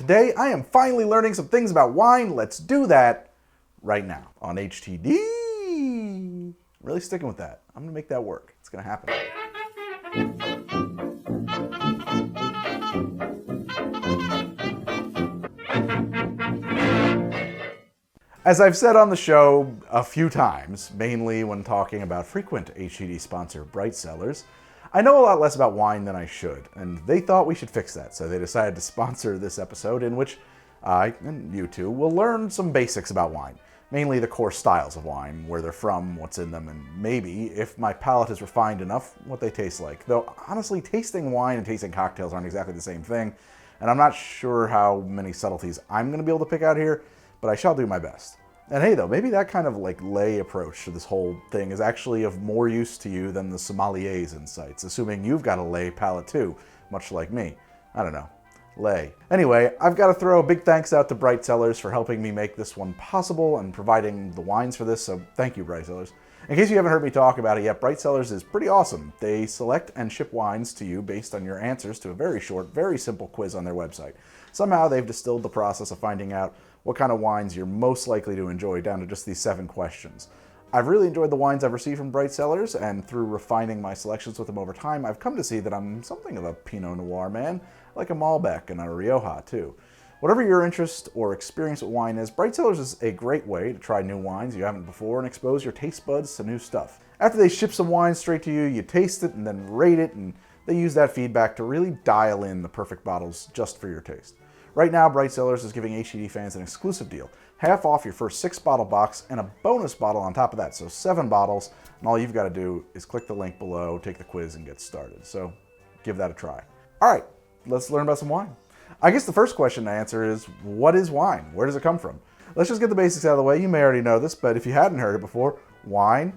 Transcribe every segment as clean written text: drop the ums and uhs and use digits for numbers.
Today, I am finally learning some things about wine. Let's do that right now on HTD. I'm really sticking with that. I'm gonna make that work. It's gonna happen. As I've said on the show a few times, mainly when talking about frequent HTD sponsor Bright Cellars, I know a lot less about wine than I should, and they thought we should fix that, so they decided to sponsor this episode in which I, and you two, will learn some basics about wine. Mainly the core styles of wine, where they're from, what's in them, and maybe, if my palate is refined enough, what they taste like. Though, honestly, tasting wine and tasting cocktails aren't exactly the same thing, and I'm not sure how many subtleties I'm going to be able to pick out here, but I shall do my best. And hey though, maybe that kind of lay approach to this whole thing is actually of more use to you than the sommelier's insights, assuming you've got a lay palate too, much like me. I don't know. Lay. Anyway, I've got to throw a big thanks out to Bright Cellars for helping me make this one possible and providing the wines for this, so thank you, Bright Cellars. In case you haven't heard me talk about it yet, Bright Cellars is pretty awesome. They select and ship wines to you based on your answers to a very short, very simple quiz on their website. Somehow they've distilled the process of finding out what kind of wines you're most likely to enjoy down to just these 7 questions. I've really enjoyed the wines I've received from Bright Cellars, and through refining my selections with them over time, I've come to see that I'm something of a Pinot Noir man, like a Malbec and a Rioja too. Whatever your interest or experience with wine is, Bright Cellars is a great way to try new wines you haven't before and expose your taste buds to new stuff. After they ship some wine straight to you, you taste it and then rate it, and they use that feedback to really dial in the perfect bottles just for your taste. Right now, Bright Cellars is giving HTD fans an exclusive deal. Half off your first 6-bottle box and a bonus bottle on top of that, so 7 bottles, and all you've got to do is click the link below, take the quiz, and get started. So give that a try. All right, let's learn about some wine. I guess the first question to answer is, what is wine? Where does it come from? Let's just get the basics out of the way. You may already know this, but if you hadn't heard it before, wine,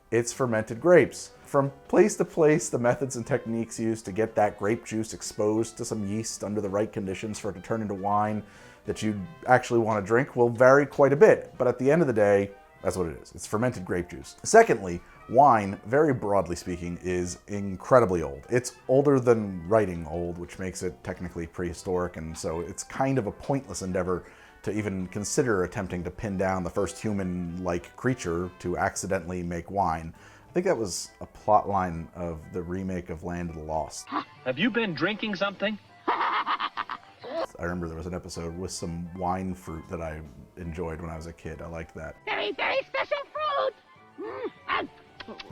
it's fermented grapes. From place to place, the methods and techniques used to get that grape juice exposed to some yeast under the right conditions for it to turn into wine that you actually want to drink will vary quite a bit. But at the end of the day, that's what it is. It's fermented grape juice. Secondly, wine, very broadly speaking, is incredibly old. It's older than writing old, which makes it technically prehistoric, and so it's kind of a pointless endeavor to even consider attempting to pin down the first human-like creature to accidentally make wine. I think that was a plot line of the remake of Land of the Lost. Have you been drinking something? I remember there was an episode with some wine fruit that I enjoyed when I was a kid. I liked that. Very, very special fruit!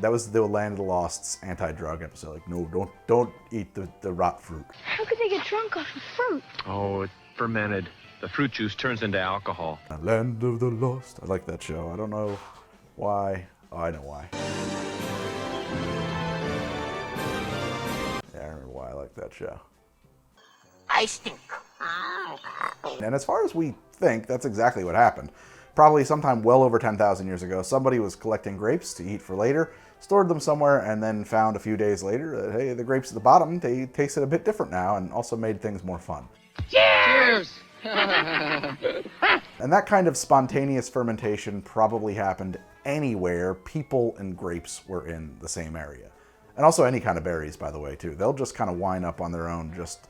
That was the Land of the Lost's anti-drug episode. Like, no, don't eat the rot fruit. How could they get drunk off of fruit? Oh, it fermented. The fruit juice turns into alcohol. Land of the Lost. I like that show. I don't know why. Oh, I know why. Yeah, I remember why I like that show. I stink. And as far as we think, that's exactly what happened. Probably sometime well over 10,000 years ago, somebody was collecting grapes to eat for later, stored them somewhere, and then found a few days later that, hey, the grapes at the bottom, they tasted a bit different now, and also made things more fun. Cheers! And that kind of spontaneous fermentation probably happened anywhere people and grapes were in the same area. And also any kind of berries, by the way, too. They'll just kind of wine up on their own just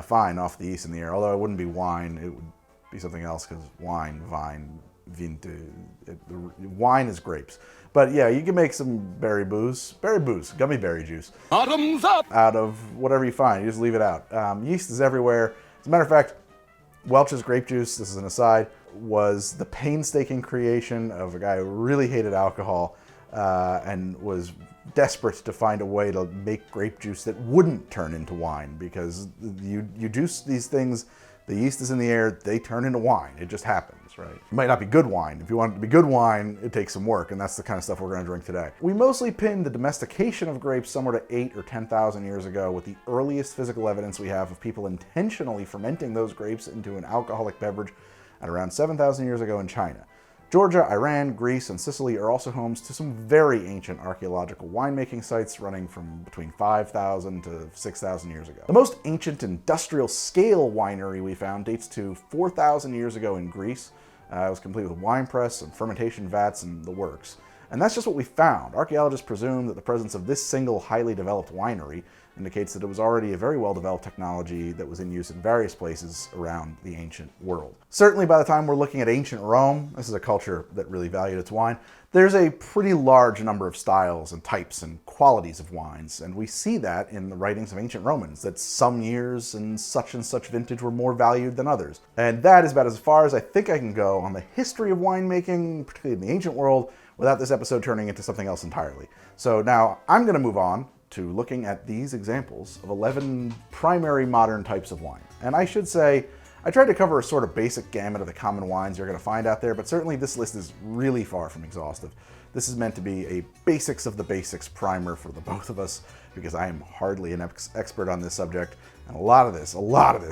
fine off the yeast in the air. Although it wouldn't be wine, it would be something else, because wine, vine, vinte, wine is grapes. But yeah, you can make some berry booze, gummy berry juice. Bottoms up! Out of whatever you find, you just leave it out. Yeast is everywhere. As a matter of fact, Welch's grape juice, this is an aside, was the painstaking creation of a guy who really hated alcohol and was desperate to find a way to make grape juice that wouldn't turn into wine, because you juice these things, the yeast is in the air, they turn into wine. It just happens, right? It might not be good wine. If you want it to be good wine, it takes some work, and that's the kind of stuff we're going to drink today. We mostly pin the domestication of grapes somewhere to 8,000 or 10,000 years ago, with the earliest physical evidence we have of people intentionally fermenting those grapes into an alcoholic beverage at around 7,000 years ago in China. Georgia, Iran, Greece, and Sicily are also homes to some very ancient archaeological winemaking sites running from between 5,000 to 6,000 years ago. The most ancient industrial scale winery we found dates to 4,000 years ago in Greece. It was complete with wine press and fermentation vats and the works. And that's just what we found. Archaeologists presume that the presence of this single highly developed winery indicates that it was already a very well-developed technology that was in use in various places around the ancient world. Certainly by the time we're looking at ancient Rome, this is a culture that really valued its wine, there's a pretty large number of styles and types and qualities of wines, and we see that in the writings of ancient Romans, that some years and such vintage were more valued than others. And that is about as far as I think I can go on the history of winemaking, particularly in the ancient world, without this episode turning into something else entirely. So now I'm going to move on to looking at these examples of 11 primary modern types of wine. And I should say, I tried to cover a sort of basic gamut of the common wines you're going to find out there, but certainly this list is really far from exhaustive. This is meant to be a basics of the basics primer for the both of us, because I am hardly an expert on this subject, and a lot of this,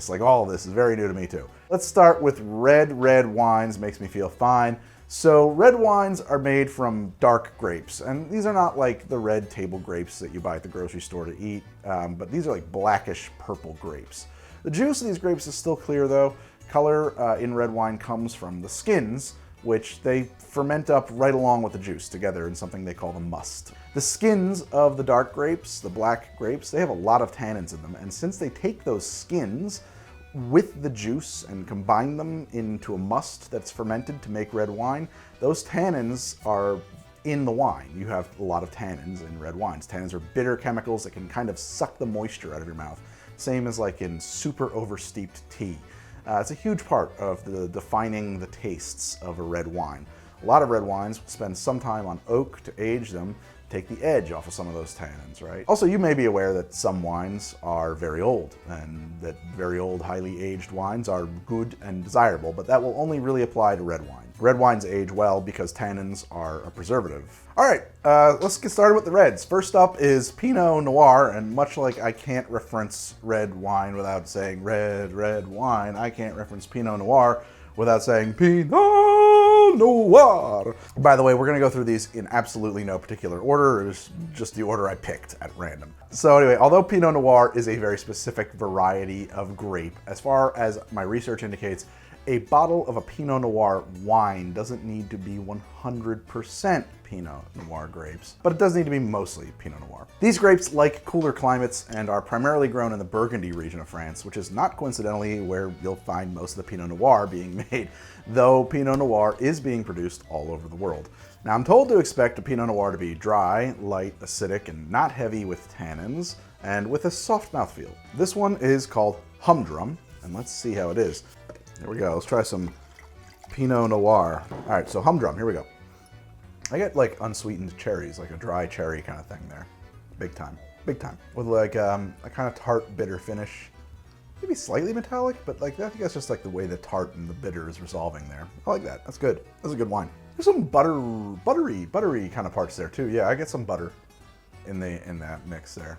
like all of this, is very new to me too. Let's start with red wines. Makes me feel fine. So red wines are made from dark grapes, and these are not like the red table grapes that you buy at the grocery store to eat, but these are like blackish purple grapes. The juice of these grapes is still clear though. Color in red wine comes from the skins, which they ferment up right along with the juice together in something they call the must. The skins of the dark grapes, the black grapes, they have a lot of tannins in them, and since they take those skins with the juice and combine them into a must that's fermented to make red wine, those tannins are in the wine. You have a lot of tannins in red wines. Tannins are bitter chemicals that can kind of suck the moisture out of your mouth. Same as like in super oversteeped tea. It's a huge part of defining the tastes of a red wine. A lot of red wines will spend some time on oak to age them, take the edge off of some of those tannins, right? Also, you may be aware that some wines are very old, and that very old, highly aged wines are good and desirable, but that will only really apply to red wine. Red wines age well because tannins are a preservative. All right, let's get started with the reds. First up is Pinot Noir, and much like I can't reference red wine without saying red wine, I can't reference Pinot Noir without saying Pinot Noir. By the way, we're gonna go through these in absolutely no particular order. It was just the order I picked at random. So anyway, although Pinot Noir is a very specific variety of grape, as far as my research indicates, a bottle of a Pinot Noir wine doesn't need to be 100% Pinot Noir grapes, but it does need to be mostly Pinot Noir. These grapes like cooler climates and are primarily grown in the Burgundy region of France, which is not coincidentally where you'll find most of the Pinot Noir being made, though Pinot Noir is being produced all over the world. Now I'm told to expect a Pinot Noir to be dry, light, acidic, and not heavy with tannins, and with a soft mouthfeel. This one is called Humdrum, and let's see how it is. Here we go, let's try some Pinot Noir. All right, so Humdrum, here we go. I get like unsweetened cherries, like a dry cherry kind of thing there. Big time, with like a kind of tart, bitter finish. Maybe slightly metallic, but like I think that's just like the way the tart and the bitter is resolving there. I like that, that's good. That's a good wine. There's some buttery kind of parts there too. Yeah, I get some butter in that mix there.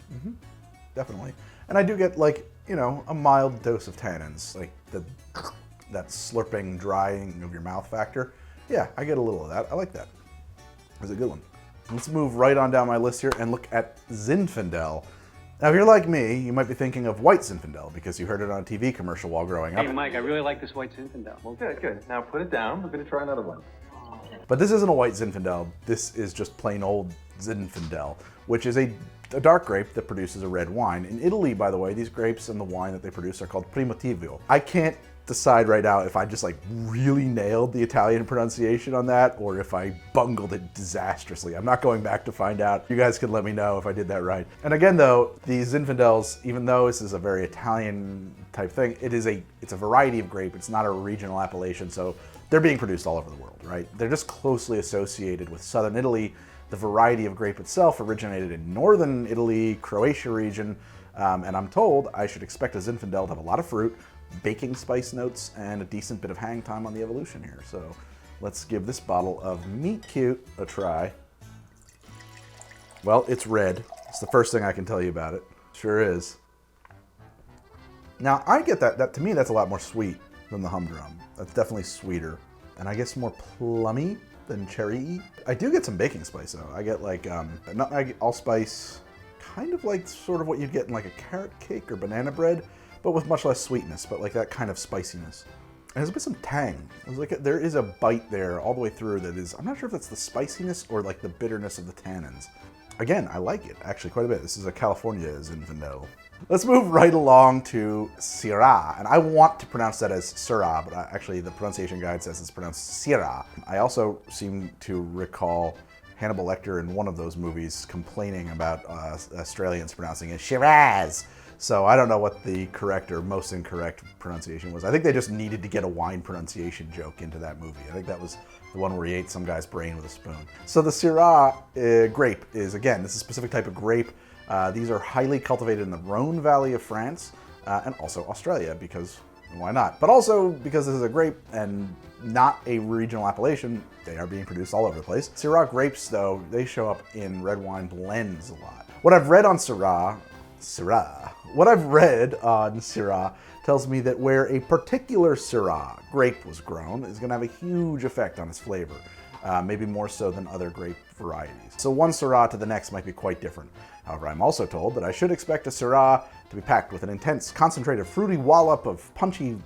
Definitely. And I do get like, you know, a mild dose of tannins, like that slurping, drying of your mouth factor. Yeah, I get a little of that. I like that. It's a good one. Let's move right on down my list here and look at Zinfandel. Now, if you're like me, you might be thinking of white Zinfandel because you heard it on a TV commercial while growing up. Hey, Mike, I really like this white Zinfandel. Well, good. Now put it down. We're going to try another one. But this isn't a white Zinfandel. This is just plain old Zinfandel, which is a dark grape that produces a red wine. In Italy, by the way, these grapes and the wine that they produce are called Primitivo. I can't decide right now if I just like really nailed the Italian pronunciation on that or if I bungled it disastrously. I'm not going back to find out. You guys can let me know if I did that right. And again though, these Zinfandels, even though this is a very Italian type thing, it's a variety of grape. It's not a regional appellation, so they're being produced all over the world, right? They're just closely associated with southern Italy. The variety of grape itself originated in northern Italy, Croatia region, and I'm told I should expect a Zinfandel to have a lot of fruit, baking spice notes, and a decent bit of hang time on the evolution here. So let's give this bottle of Meet Cute a try. Well, it's red. It's the first thing I can tell you about it. Sure is. Now, I get that to me, that's a lot more sweet than the Humdrum. That's definitely sweeter, and I guess more plummy than cherry-y. I do get some baking spice though. I get like nutmeg, allspice, kind of like sort of what you'd get in like a carrot cake or banana bread, but with much less sweetness, but like that kind of spiciness. And there's a bit some tang. It's like there is a bite there all the way through that is, I'm not sure if that's the spiciness or like the bitterness of the tannins. Again, I like it actually quite a bit. This is a California Zinfandel. Let's move right along to Syrah, and I want to pronounce that as Syrah, but actually the pronunciation guide says it's pronounced Syrah. I also seem to recall Hannibal Lecter in one of those movies complaining about Australians pronouncing it Shiraz. So I don't know what the correct or most incorrect pronunciation was. I think they just needed to get a wine pronunciation joke into that movie. I think that was the one where he ate some guy's brain with a spoon. So the Syrah grape is, again, this is a specific type of grape. These are highly cultivated in the Rhone Valley of France and also Australia, because why not? But also because this is a grape and not a regional appellation, they are being produced all over the place. Syrah grapes, though, they show up in red wine blends a lot. What I've read on Syrah tells me that where a particular Syrah grape was grown is going to have a huge effect on its flavor, maybe more so than other grape varieties. So one Syrah to the next might be quite different. However, I'm also told that I should expect a Syrah to be packed with an intense, concentrated, fruity wallop of punchy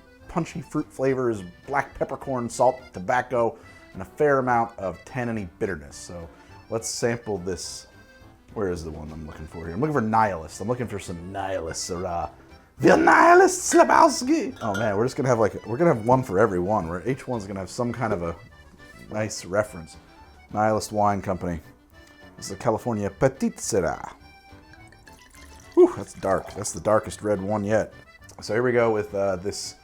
fruit flavors, black peppercorn, salt, tobacco, and a fair amount of tanniny bitterness. So let's sample this. Where is the one I'm looking for here? I'm looking for Nihilist. I'm looking for some Nihilist Syrah. The Nihilist Slabowski! Oh man, we're just gonna have we're gonna have one for every one, where each one's gonna have some kind of a nice reference. Nihilist Wine Company. This is the California Petite Syrah. Whew, that's dark. That's the darkest red one yet. So here we go with this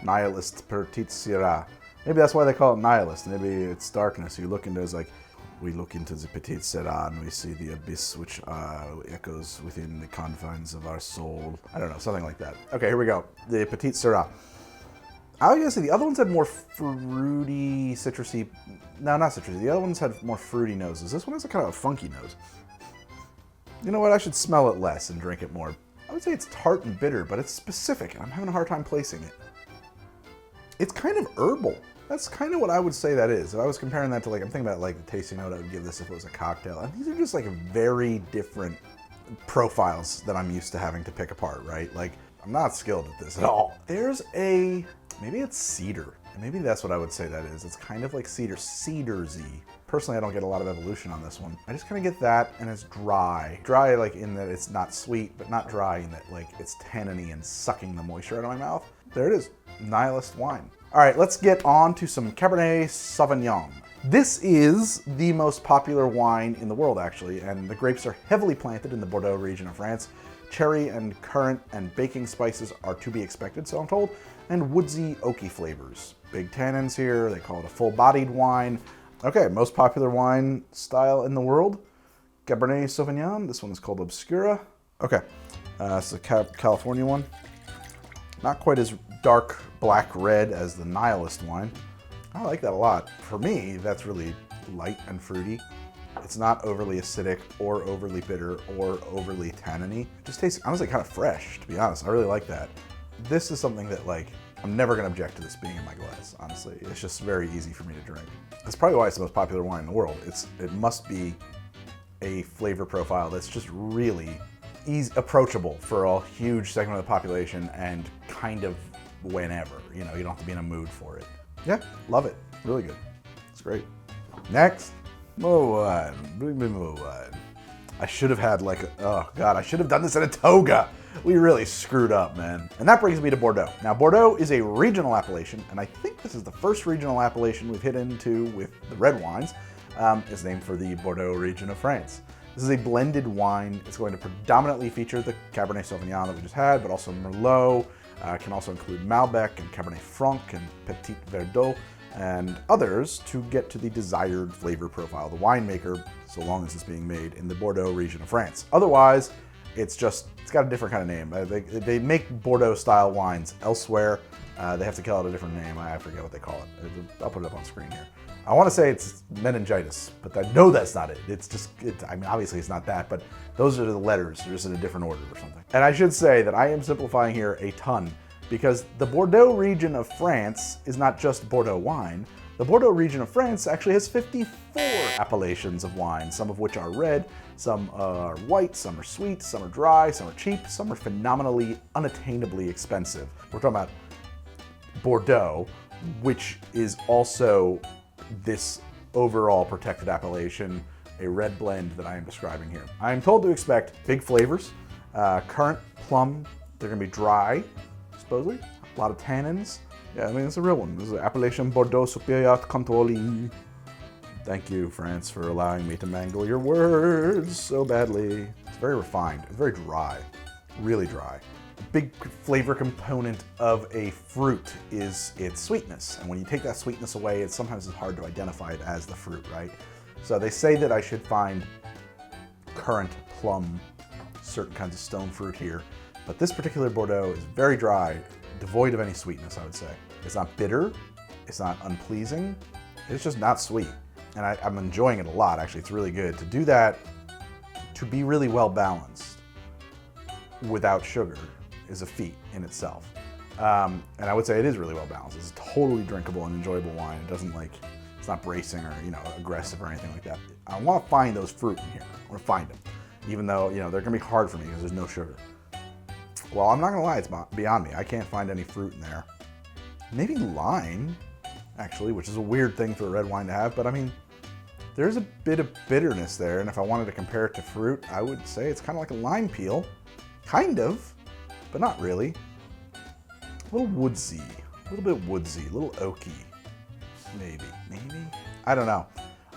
Nihilist Petite Syrah. Maybe that's why they call it Nihilist. Maybe it's darkness. You look into it, it's like, we look into the Petite Syrah and we see the abyss which echoes within the confines of our soul. I don't know, something like that. Okay, here we go. The Petite Syrah. I was gonna say the other ones had more fruity, citrusy. No, not citrusy. The other ones had more fruity noses. This one has a kind of a funky nose. You know what? I should smell it less and drink it more. I would say it's tart and bitter, but it's specific, and I'm having a hard time placing it. It's kind of herbal. That's kind of what I would say that is. If I was comparing that to, like, I'm thinking about, like, the tasting note I would give this if it was a cocktail. And these are just, like, very different profiles that I'm used to having to pick apart, right? Like, I'm not skilled at this at all. There's a, maybe it's cedar. And maybe that's what I would say that is. It's kind of like cedar-y. Personally, I don't get a lot of evolution on this one. I just kind of get that, and it's dry. Dry, like, in that it's not sweet, but not dry in that, like, it's tanniny and sucking the moisture out of my mouth. There it is, Nihilist wine. All right, let's get on to some Cabernet Sauvignon. This is the most popular wine in the world, actually, and the grapes are heavily planted in the Bordeaux region of France. Cherry and currant and baking spices are to be expected, so I'm told, and woodsy, oaky flavors. Big tannins here, they call it a full-bodied wine. Okay, most popular wine style in the world, Cabernet Sauvignon. This one is called Obscura. Okay, it's a California one. Not quite as dark black red as the Nihilist wine. I like that a lot. For me, that's really light and fruity. It's not overly acidic or overly bitter or overly tanniny. It just tastes, honestly, kind of fresh, to be honest. I really like that. This is something that, like, I'm never gonna object to this being in my glass, honestly. It's just very easy for me to drink. That's probably why it's the most popular wine in the world. It must be a flavor profile that's just really easy, approachable for a huge segment of the population and kind of whenever. You know, you don't have to be in a mood for it. Yeah, love it. Really good. It's great. Next, Mo wine. Bring me more wine. I should have had like I should have done this in a toga. We really screwed up, man. And that brings me to Bordeaux. Now, Bordeaux is a regional appellation, and I think this is the first regional appellation we've hit into with the red wines. It's named for the Bordeaux region of France. This is a blended wine. It's going to predominantly feature the Cabernet Sauvignon that we just had, but also Merlot. Can also include Malbec and Cabernet Franc and Petit Verdot and others to get to the desired flavor profile of the winemaker, so long as it's being made in the Bordeaux region of France. Otherwise, it's got a different kind of name. They make Bordeaux-style wines elsewhere. They have to call it a different name. I forget what they call it. I'll put it up on screen here. I want to say it's meningitis, but I know that's not it. I mean, obviously it's not that, but those are the letters. They're just in a different order or something. And I should say that I am simplifying here a ton, because the Bordeaux region of France is not just Bordeaux wine. The Bordeaux region of France actually has 54 appellations of wine, some of which are red, some are white, some are sweet, some are dry, some are cheap, some are phenomenally, unattainably expensive. We're talking about Bordeaux, which is also this overall protected appellation, a red blend that I am describing here. I am told to expect big flavors, currant, plum. They're gonna be dry, supposedly. A lot of tannins. Yeah, I mean, it's a real one. This is Appellation Bordeaux Supérieur Contrôlé. Thank you, France, for allowing me to mangle your words so badly. It's very refined, it's very dry, really dry. A big flavor component of a fruit is its sweetness. And when you take that sweetness away, sometimes it's hard to identify it as the fruit, right? So they say that I should find currant, plum, certain kinds of stone fruit here. But this particular Bordeaux is very dry, devoid of any sweetness, I would say. It's not bitter, it's not unpleasing, it's just not sweet. And I'm enjoying it a lot, actually. It's really good. To do that, to be really well balanced without sugar is a feat in itself. And I would say it is really well balanced. It's a totally drinkable and enjoyable wine. It doesn't it's not bracing or, aggressive or anything like that. I want to find those fruit in here. I want to find them. Even though, they're going to be hard for me because there's no sugar. Well, I'm not going to lie, it's beyond me. I can't find any fruit in there. Maybe lime, actually, which is a weird thing for a red wine to have, but I mean, there's a bit of bitterness there, and if I wanted to compare it to fruit, I would say it's kind of like a lime peel. Kind of, but not really. A little woodsy, a little bit woodsy, a little oaky. Maybe. I don't know.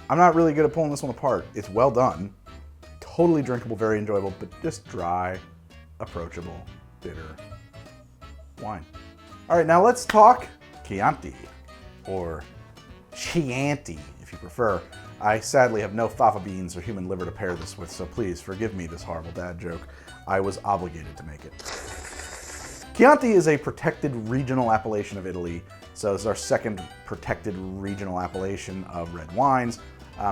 I'm not really good at pulling this one apart. It's well done, totally drinkable, very enjoyable, but just dry, approachable, bitter wine. All right, now let's talk Chianti, or Chianti, if you prefer. I sadly have no fava beans or human liver to pair this with, so please forgive me this horrible dad joke. I was obligated to make it. Chianti is a protected regional appellation of Italy, so this is our second protected regional appellation of red wines.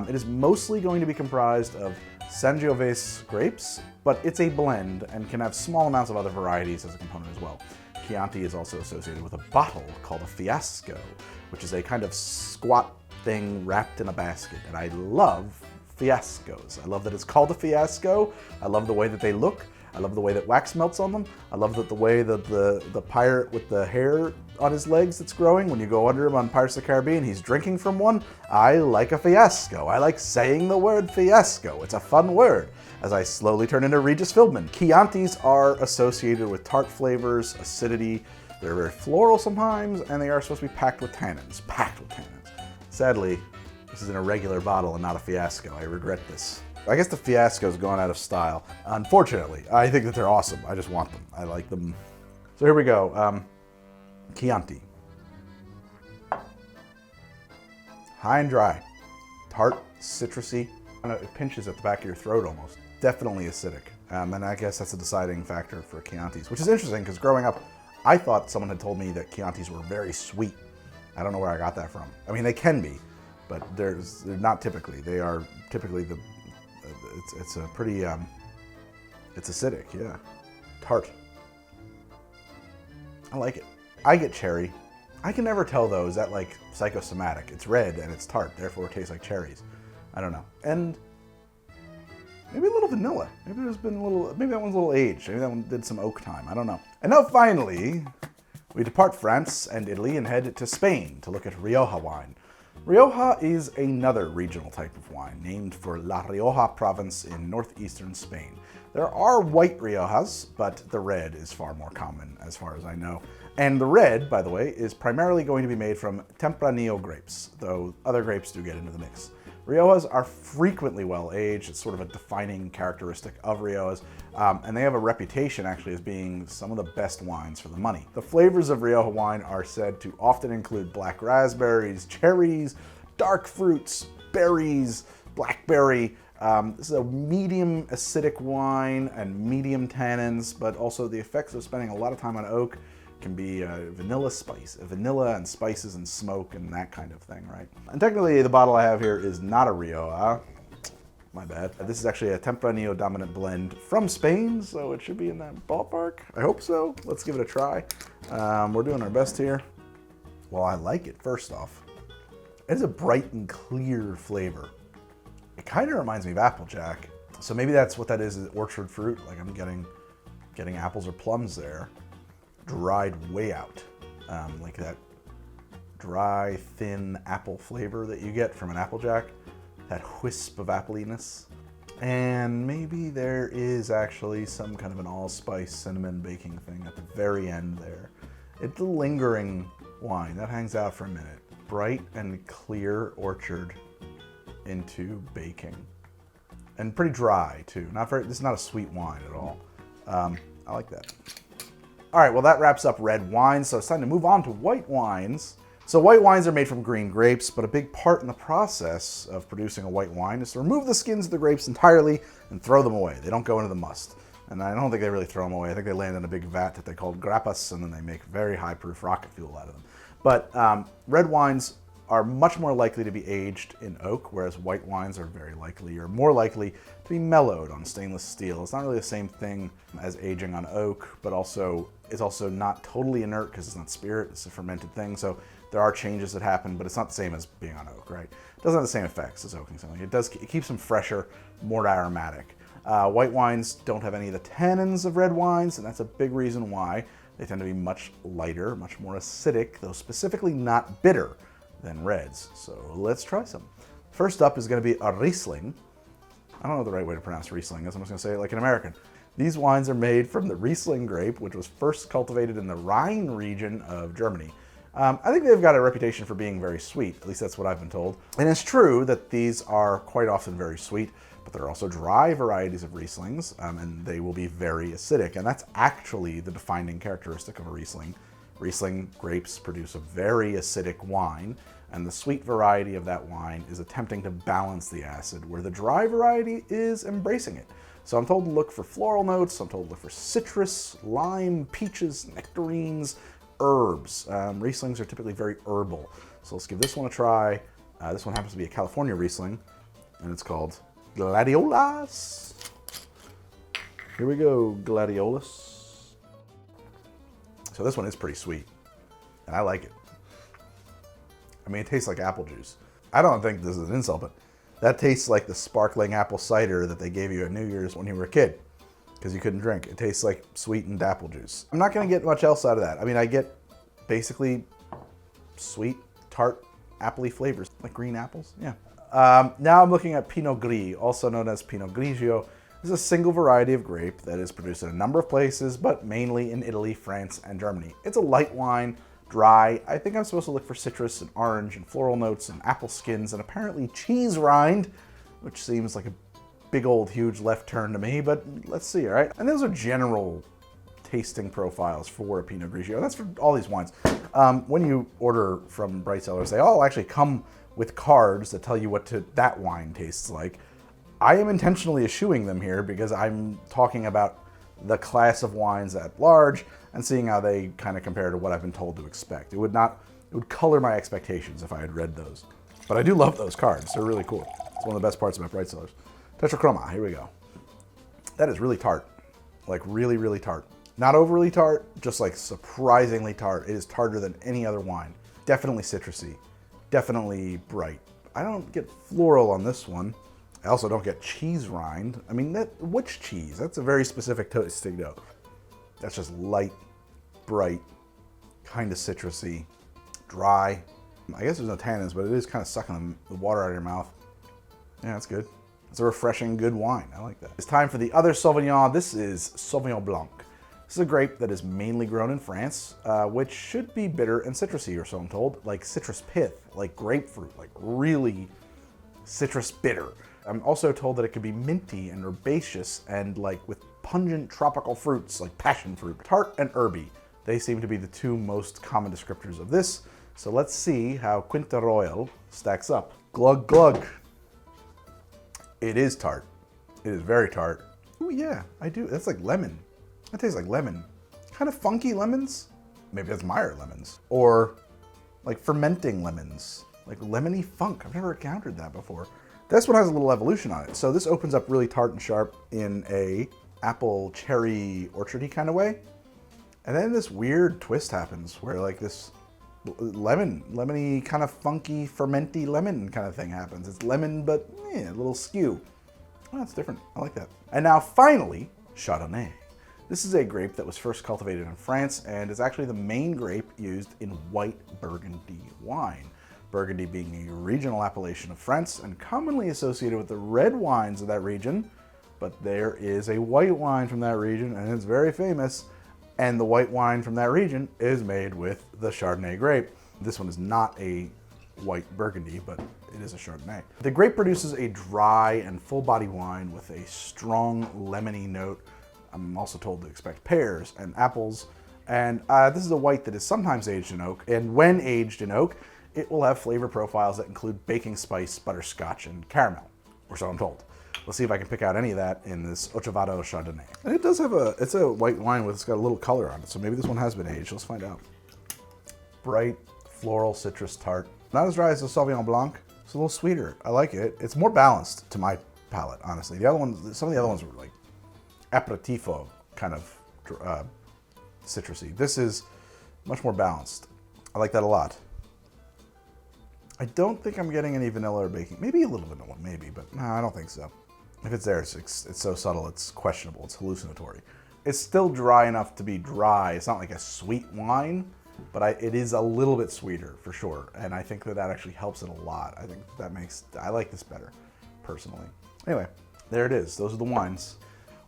It is mostly going to be comprised of Sangiovese grapes, but it's a blend and can have small amounts of other varieties as a component as well. Chianti is also associated with a bottle called a fiasco, which is a kind of squat thing wrapped in a basket. And I love fiascos. I love that it's called a fiasco. I love the way that they look. I love the way that wax melts on them. I love the way that the pirate with the hair on his legs that's growing, when you go under him on Pirates of the Caribbean, he's drinking from one. I like a fiasco. I like saying the word fiasco. It's a fun word. As I slowly turn into Regis Philbin. Chiantis are associated with tart flavors, acidity. They're very floral sometimes, and they are supposed to be packed with tannins. Sadly, this is in a regular bottle and not a fiasco. I regret this. I guess the fiasco's gone out of style. Unfortunately, I think that they're awesome. I just want them. I like them. So here we go. Chianti. High and dry. Tart, citrusy. It pinches at the back of your throat almost. Definitely acidic. And I guess that's a deciding factor for Chiantis, which is interesting because growing up, I thought someone had told me that Chiantis were very sweet. I don't know where I got that from. I mean, they can be, but they're not typically. They are typically it's a pretty, it's acidic, yeah. Tart. I like it. I get cherry. I can never tell though, is that like psychosomatic? It's red and it's tart, therefore it tastes like cherries. I don't know. And maybe a little vanilla. Maybe that one's a little aged. Maybe that one did some oak time. I don't know. And now finally, we depart France and Italy and head to Spain to look at Rioja wine. Rioja is another regional type of wine named for La Rioja province in northeastern Spain. There are white Riojas, but the red is far more common as far as I know. And the red, by the way, is primarily going to be made from Tempranillo grapes, though other grapes do get into the mix. Riojas are frequently well aged. It's sort of a defining characteristic of Riojas, and they have a reputation actually as being some of the best wines for the money. The flavors of Rioja wine are said to often include black raspberries, cherries, dark fruits, berries, blackberry. This is a medium acidic wine and medium tannins, but also the effects of spending a lot of time on oak can be vanilla and spices and smoke and that kind of thing, right? And technically the bottle I have here is not a Rioja. My bad. This is actually a Tempranillo dominant blend from Spain, so it should be in that ballpark. I hope so. Let's give it a try. We're doing our best here. Well, I like it, first off. It has a bright and clear flavor. It kind of reminds me of Applejack. So maybe that's what that is orchard fruit. Like I'm getting apples or plums there. Dried way out, like that dry, thin apple flavor that you get from an Applejack. that wisp of appleiness. And maybe there is actually some kind of an allspice cinnamon baking thing at the very end there. It's a lingering wine that hangs out for a minute. Bright and clear orchard into baking. And pretty dry too. This is not a sweet wine at all. I like that. All right, well that wraps up red wines, so it's time to move on to white wines. So white wines are made from green grapes, but a big part in the process of producing a white wine is to remove the skins of the grapes entirely and throw them away. They don't go into the must. And I don't think they really throw them away. I think they land in a big vat that they call grappas, and then they make very high-proof rocket fuel out of them. But red wines are much more likely to be aged in oak, whereas white wines are very likely, or more likely, to be mellowed on stainless steel. It's not really the same thing as aging on oak, but it's also not totally inert because it's not spirit, it's a fermented thing. So there are changes that happen, but it's not the same as being on oak, right? It doesn't have the same effects as oaking something. It keeps them fresher, more aromatic. White wines don't have any of the tannins of red wines, and that's a big reason why. They tend to be much lighter, much more acidic, though specifically not bitter than reds. So let's try some. First up is going to be a Riesling. I don't know the right way to pronounce Riesling, so I'm just going to say it like an American. These wines are made from the Riesling grape, which was first cultivated in the Rhine region of Germany. I think they've got a reputation for being very sweet, at least that's what I've been told. And it's true that these are quite often very sweet, but there are also dry varieties of Rieslings, and they will be very acidic, and that's actually the defining characteristic of a Riesling. Riesling grapes produce a very acidic wine, and the sweet variety of that wine is attempting to balance the acid, where the dry variety is embracing it. So I'm told to look for floral notes, I'm told to look for citrus, lime, peaches, nectarines, herbs. Rieslings are typically very herbal. So let's give this one a try. This one happens to be a California Riesling, and it's called Gladiolas. Here we go, Gladiolas. So this one is pretty sweet, and I like it. I mean, it tastes like apple juice. I don't think this is an insult, but that tastes like the sparkling apple cider that they gave you at New Year's when you were a kid, because you couldn't drink. It tastes like sweetened apple juice. I'm not gonna get much else out of that. I mean, I get basically sweet, tart, appley flavors, like green apples, yeah. Now I'm looking at Pinot Gris, also known as Pinot Grigio. This is a single variety of grape that is produced in a number of places, but mainly in Italy, France, and Germany. It's a light wine, dry. I think I'm supposed to look for citrus and orange and floral notes and apple skins and apparently cheese rind, which seems like a big old huge left turn to me, but let's see, all right? And those are general tasting profiles for a Pinot Grigio. That's for all these wines. When you order from Bright Cellars, they all actually come with cards that tell you what that wine tastes like. I am intentionally eschewing them here because I'm talking about the class of wines at large and seeing how they kind of compare to what I've been told to expect. It would color my expectations if I had read those. But I do love those cards. They're really cool. It's one of the best parts about Bright Cellars. Tetrachroma, here we go. That is really tart. Like really, really tart. Not overly tart, just like surprisingly tart. It is tarter than any other wine. Definitely citrusy. Definitely bright. I don't get floral on this one. I also don't get cheese rind. I mean, which cheese? That's a very specific tasting note. That's just light, bright, kind of citrusy, dry. I guess there's no tannins, but it is kind of sucking the water out of your mouth. Yeah, that's good. It's a refreshing, good wine. I like that. It's time for the other Sauvignon. This is Sauvignon Blanc. This is a grape that is mainly grown in France, which should be bitter and citrusy, or so I'm told, like citrus pith, like grapefruit, like really citrus bitter. I'm also told that it could be minty and herbaceous and like with pungent tropical fruits like passion fruit. Tart and herby, they seem to be the two most common descriptors of this. So let's see how Quinta Royal stacks up. Glug glug. It is tart. It is very tart. Oh yeah, I do. That's like lemon. That tastes like lemon. Kind of funky lemons. Maybe that's Meyer lemons. Or like fermenting lemons. Like lemony funk. I've never encountered that before. This one has a little evolution on it. So this opens up really tart and sharp in a apple cherry orchardy kind of way. And then this weird twist happens where like this lemony kind of funky fermenty lemon kind of thing happens. It's lemon, but a little skew. Oh, that's different. I like that. And now finally, Chardonnay. This is a grape that was first cultivated in France and is actually the main grape used in white Burgundy wine. Burgundy being a regional appellation of France and commonly associated with the red wines of that region. But there is a white wine from that region, and it's very famous. And the white wine from that region is made with the Chardonnay grape. This one is not a white Burgundy, but it is a Chardonnay. The grape produces a dry and full body wine with a strong lemony note. I'm also told to expect pears and apples. And this is a white that is sometimes aged in oak. And when aged in oak, it will have flavor profiles that include baking spice, butterscotch, and caramel, or so I'm told. Let's see if I can pick out any of that in this Ochevado Chardonnay. And it does have it's a white wine with, it's got a little color on it, so maybe this one has been aged. Let's find out. Bright, floral, citrus tart. Not as dry as the Sauvignon Blanc. It's a little sweeter. I like it. It's more balanced to my palate, honestly. The other ones, some of the other ones were like aperitivo kind of citrusy. This is much more balanced. I like that a lot. I don't think I'm getting any vanilla or baking. Maybe a little vanilla, maybe, but no, I don't think so. If it's there, it's so subtle, it's questionable, it's hallucinatory. It's still dry enough to be dry. It's not like a sweet wine, but it is a little bit sweeter for sure. And I think that actually helps it a lot. I think I like this better, personally. Anyway, there it is. Those are the wines.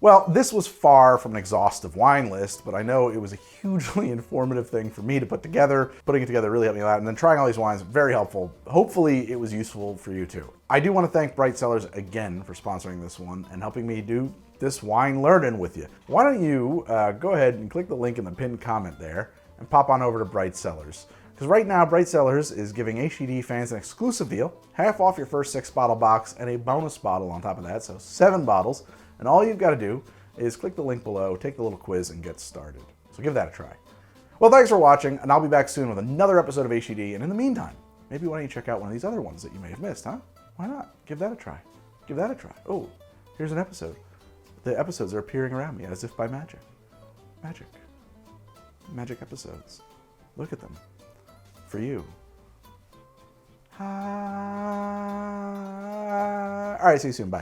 Well, this was far from an exhaustive wine list, but I know it was a hugely informative thing for me to put together. Putting it together really helped me out, and then trying all these wines, very helpful. Hopefully it was useful for you too. I do want to thank Bright Cellars again for sponsoring this one and helping me do this wine learning with you. Why don't you go ahead and click the link in the pinned comment there and pop on over to Bright Cellars. Because right now, Bright Cellars is giving HED fans an exclusive deal, half off your first 6-bottle box and a bonus bottle on top of that, so 7 bottles. And all you've got to do is click the link below, take the little quiz, and get started. So give that a try. Well, thanks for watching, and I'll be back soon with another episode of HED. And in the meantime, maybe why don't you check out one of these other ones that you may have missed, huh? Why not? Give that a try. Give that a try. Oh, here's an episode. The episodes are appearing around me as if by magic. Magic. Magic episodes. Look at them. For you. All right, see you soon. Bye.